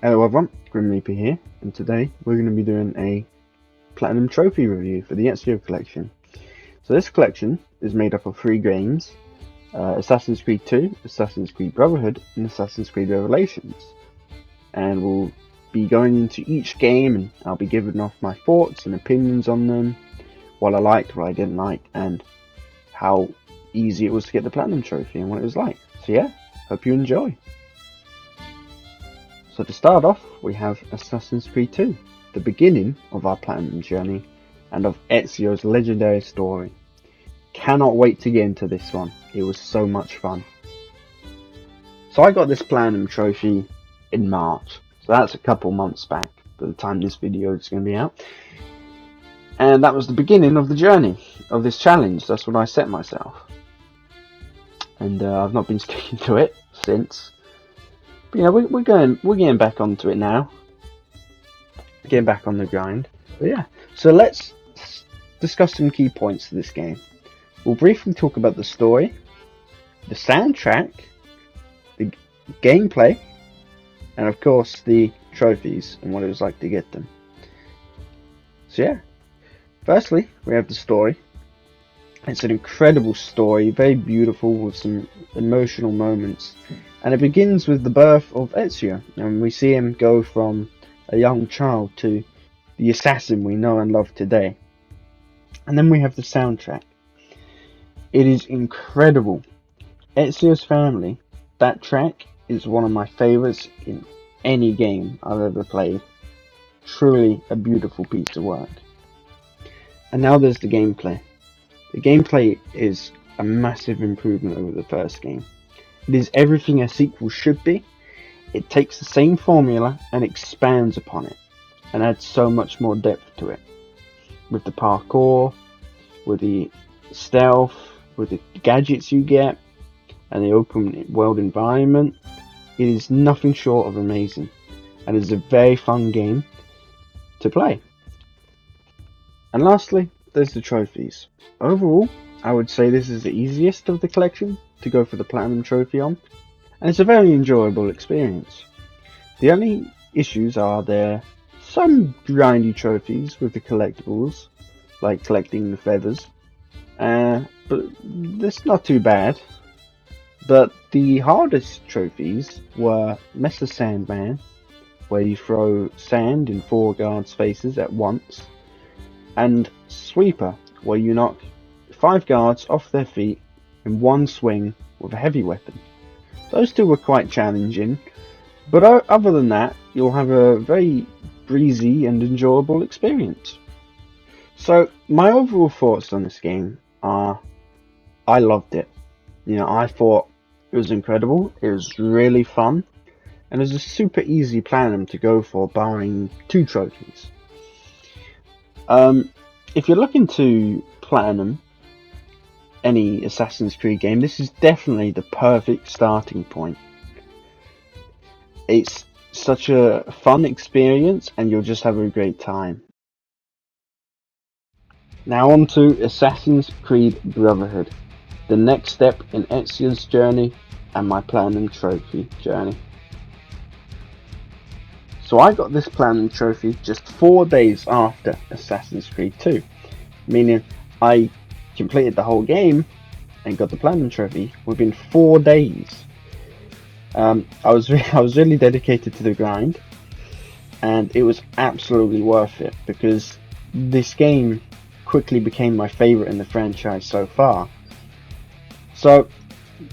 Hello everyone, Grim Reaper here, and today we're going to be doing a Platinum Trophy review for the Ezio collection. So this collection is made up of 3 games, Assassin's Creed 2, Assassin's Creed Brotherhood, and Assassin's Creed Revelations. And we'll be going into each game, and I'll be giving off my thoughts and opinions on them, what I liked, what I didn't like, and how easy it was to get the Platinum Trophy and what it was like. So yeah, hope you enjoy. So to start off, we have Assassin's Creed 2, the beginning of our Platinum journey, and of Ezio's legendary story. Cannot wait to get into this one, it was so much fun. So I got this Platinum Trophy in March, so that's a couple months back by the time this video is going to be out. And that was the beginning of the journey, of this challenge. That's what I set myself. And I've not been sticking to it since. But yeah, we're getting back onto it now. Getting back on the grind. But yeah, so let's discuss some key points to this game. We'll briefly talk about the story, the soundtrack, the gameplay, and of course the trophies and what it was like to get them. So yeah, firstly we have the story. It's an incredible story, very beautiful with some emotional moments. And it begins with the birth of Ezio, and we see him go from a young child to the assassin we know and love today. And then we have the soundtrack. It is incredible. Ezio's Family, that track is one of my favourites in any game I've ever played. Truly a beautiful piece of work. And now there's the gameplay. The gameplay is a massive improvement over the first game. It is everything a sequel should be. It takes the same formula and expands upon it, and adds so much more depth to it. With the parkour, with the stealth, with the gadgets you get, and the open world environment, it is nothing short of amazing, and is a very fun game to play. And lastly, there's the trophies. Overall, I would say this is the easiest of the collection to go for the Platinum Trophy on, and it's a very enjoyable experience. The only issues are there some grindy trophies with the collectibles, like collecting the feathers, but that's not too bad. But the hardest trophies were Mesa Sandman, where you throw sand in 4 guards' faces at once, and Sweeper, where you knock 5 guards off their feet in one swing with a heavy weapon. Those 2 were quite challenging, but other than that, you'll have a very breezy and enjoyable experience. So my overall thoughts on this game are, I loved it. I thought it was incredible, it was really fun, and it was a super easy Platinum to go for, barring 2 trophies. If you're looking to Platinum any Assassin's Creed game, this is definitely the perfect starting point. It's such a fun experience and you'll just have a great time. Now on to Assassin's Creed Brotherhood, the next step in Ezio's journey and my Platinum Trophy journey. So I got this Platinum Trophy just 4 days after Assassin's Creed 2, meaning I completed the whole game and got the Platinum Trophy within 4 days. I was really dedicated to the grind, and it was absolutely worth it because this game quickly became my favourite in the franchise so far. So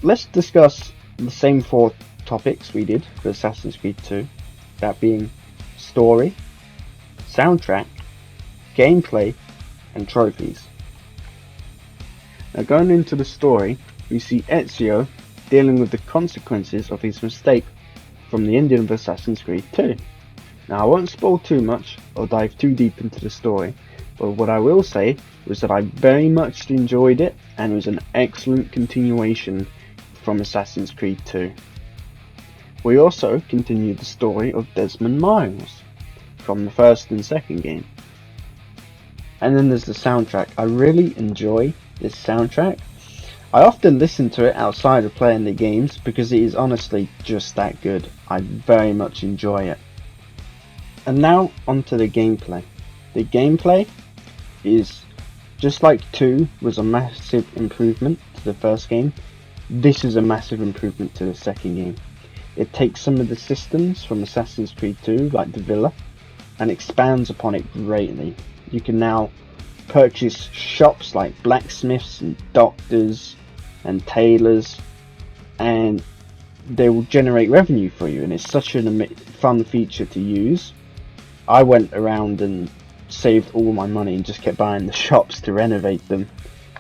let's discuss the same 4 topics we did for Assassin's Creed 2. That being story, soundtrack, gameplay, and trophies. Now going into the story, we see Ezio dealing with the consequences of his mistake from the ending of Assassin's Creed 2. Now I won't spoil too much or dive too deep into the story, but what I will say was that I very much enjoyed it and it was an excellent continuation from Assassin's Creed 2. We also continued the story of Desmond Miles from the first and second game. And then there's the soundtrack. I really enjoy this soundtrack. I often listen to it outside of playing the games because it is honestly just that good. I very much enjoy it. And now onto the gameplay. The gameplay is just like 2 was a massive improvement to the first game. This is a massive improvement to the second game. It takes some of the systems from Assassin's Creed 2, like the villa, and expands upon it greatly. You can now purchase shops like blacksmiths and doctors and tailors, and they will generate revenue for you, and it's such a fun feature to use. I went around and saved all my money and just kept buying the shops to renovate them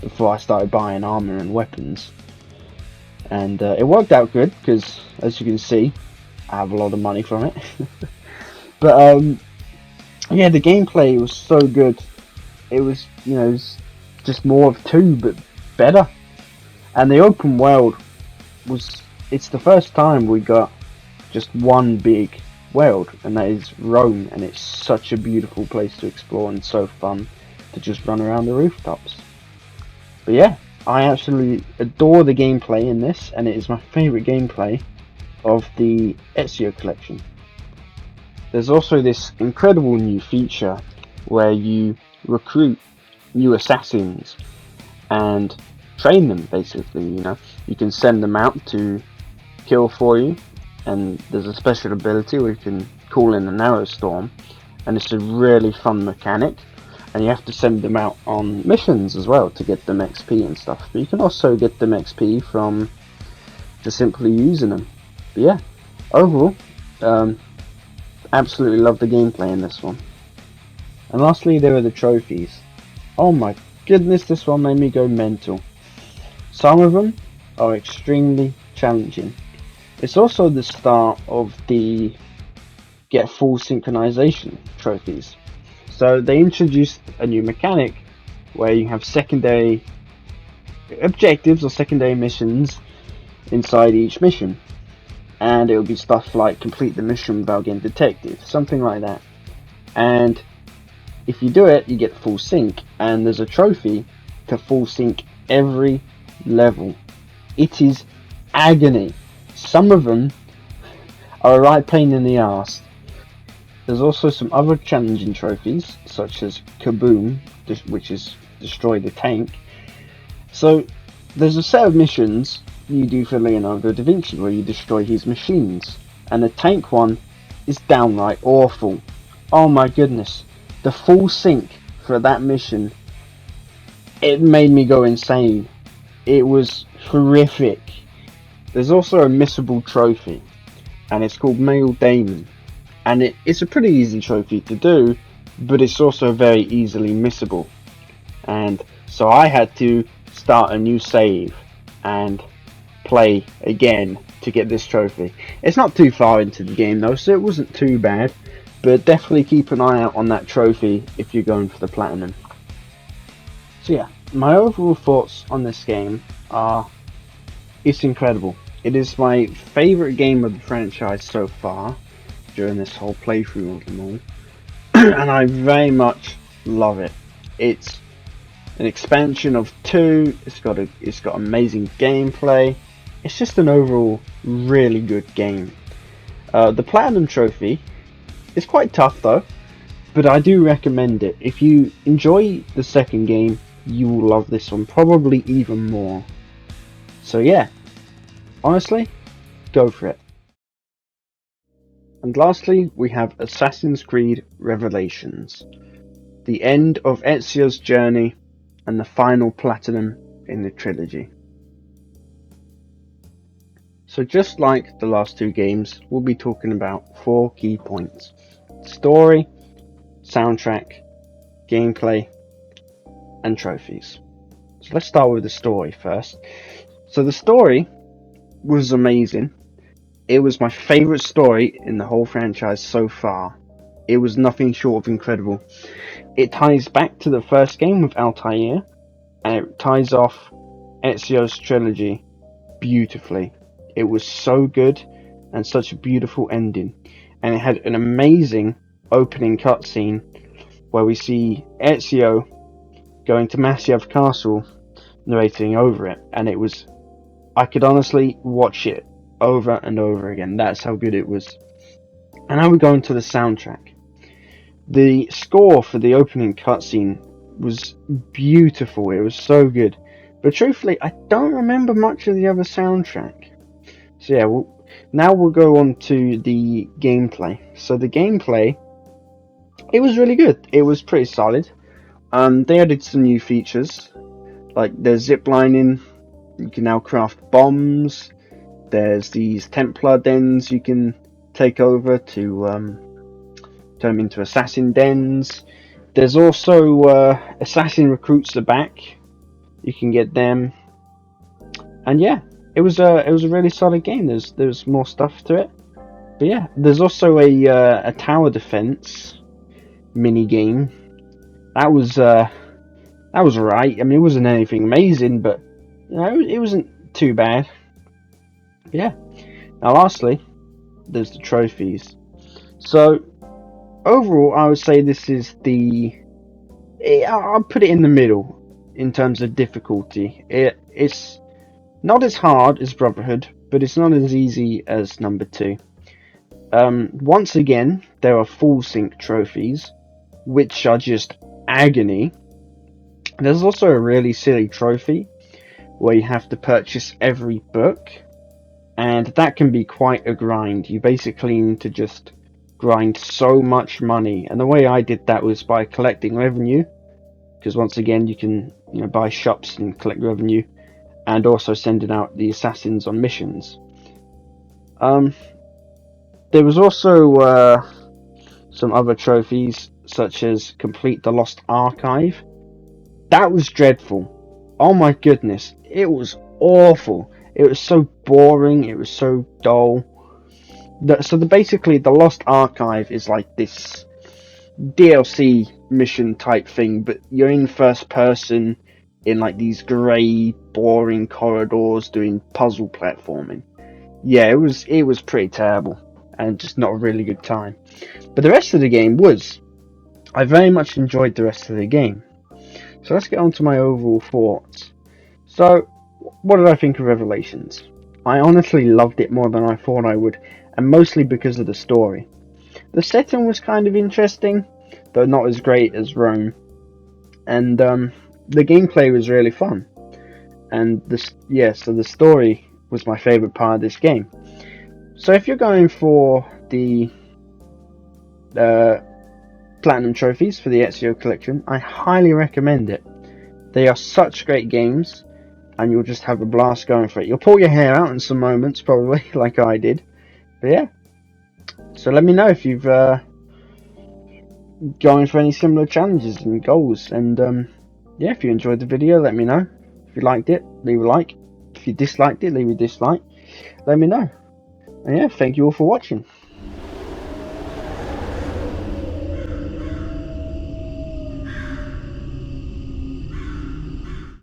before I started buying armor and weapons. And it worked out good because, as you can see, I have a lot of money from it. But yeah, the gameplay was so good. It was, you know, it was just more of 2 but better. And the open world it's the first time we got just one big world, and that is Rome, and it's such a beautiful place to explore and so fun to just run around the rooftops. But yeah, I absolutely adore the gameplay in this, and it is my favourite gameplay of the Ezio collection. There's also this incredible new feature where you recruit new assassins and train them, basically. You know, you can send them out to kill for you, and there's a special ability where you can call in an arrow storm, and it's a really fun mechanic, and you have to send them out on missions as well to get them XP and stuff, but you can also get them XP from just simply using them. But yeah, overall, absolutely love the gameplay in this one. And lastly, there are the trophies. Oh my goodness, this one made me go mental. Some of them are extremely challenging. It's also the start of the get full synchronization trophies. So they introduced a new mechanic where you have secondary objectives or secondary missions inside each mission. And it will be stuff like complete the mission without getting detected, something like that. And if you do it, you get full sync, and there's a trophy to full sync every level. It is agony. Some of them are a right pain in the arse. There's also some other challenging trophies, such as Kaboom, which is destroy the tank. So there's a set of missions you do for Leonardo da Vinci where you destroy his machines, and the tank one is downright awful. Oh my goodness, the full sync for that mission, it made me go insane. It was horrific. There's also a missable trophy, and it's called Male Damon, and it's a pretty easy trophy to do, but it's also very easily missable. And so I had to start a new save and play again to get this trophy. It's not too far into the game though, so it wasn't too bad, but definitely keep an eye out on that trophy if you're going for the platinum. So yeah, my overall thoughts on this game are, it's incredible. It is my favourite game of the franchise so far during this whole playthrough of them all, and I very much love it. It's an expansion of 2. It's got amazing gameplay. It's just an overall really good game. The platinum trophy is quite tough though, but I do recommend it. If you enjoy the second game, you will love this one probably even more. So yeah, honestly, go for it. And lastly, we have Assassin's Creed Revelations, the end of Ezio's journey and the final platinum in the trilogy. So just like the last 2 games, we'll be talking about 4 key points: story, soundtrack, gameplay, and trophies. So let's start with the story first. So the story was amazing. It was my favourite story in the whole franchise so far. It was nothing short of incredible. It ties back to the first game with Altair, and it ties off Ezio's trilogy beautifully. It was so good and such a beautiful ending, and it had an amazing opening cutscene where we see Ezio going to Masyaf Castle, narrating over it, and I could honestly watch it over and over again. That's how good it was. And now we go into the soundtrack. The score for the opening cutscene was beautiful. It was so good. But truthfully, I don't remember much of the other soundtrack. So yeah, now we'll go on to the gameplay. So the gameplay, it was really good. It was pretty solid. They added some new features, like there's zip lining. You can now craft bombs. There's these Templar dens you can take over to turn them into assassin dens. There's also assassin recruits are back. You can get them, and yeah, it was a really solid game. There's more stuff to it, but yeah, there's also a tower defense mini game. That was alright. I mean, it wasn't anything amazing, but you know, it wasn't too bad. But yeah. Now, lastly, there's the trophies. So overall, I would say this is I'll put it in the middle in terms of difficulty. It's not as hard as Brotherhood, but it's not as easy as number 2. Once again, there are full sync trophies, which are just agony. There's also a really silly trophy where you have to purchase every book, and that can be quite a grind. You basically need to just grind so much money, and the way I did that was by collecting revenue, because once again you can buy shops and collect revenue, and also sending out the assassins on missions. There was also some other trophies, such as complete the Lost Archive. That was dreadful. Oh my goodness, it was awful. It was so boring, it was so dull. Basically, the Lost Archive is like this DLC mission type thing, but you're in first person in like these grey, boring corridors doing puzzle platforming. Yeah, it was pretty terrible and just not a really good time. But the rest of the game was. I very much enjoyed the rest of the game. So let's get on to my overall thoughts. So, what did I think of Revelations? I honestly loved it more than I thought I would, and mostly because of the story. The setting was kind of interesting, though not as great as Rome. And the gameplay was really fun. And so the story was my favourite part of this game. So if you're going for the Platinum Trophies for the Ezio collection, I highly recommend it. They are such great games, and you'll just have a blast going for it. You'll pull your hair out in some moments, probably, like I did. But yeah. So let me know if you've going for any similar challenges and goals. And yeah, if you enjoyed the video, let me know. If you liked it, leave a like. If you disliked it, leave a dislike. Let me know. And yeah, thank you all for watching.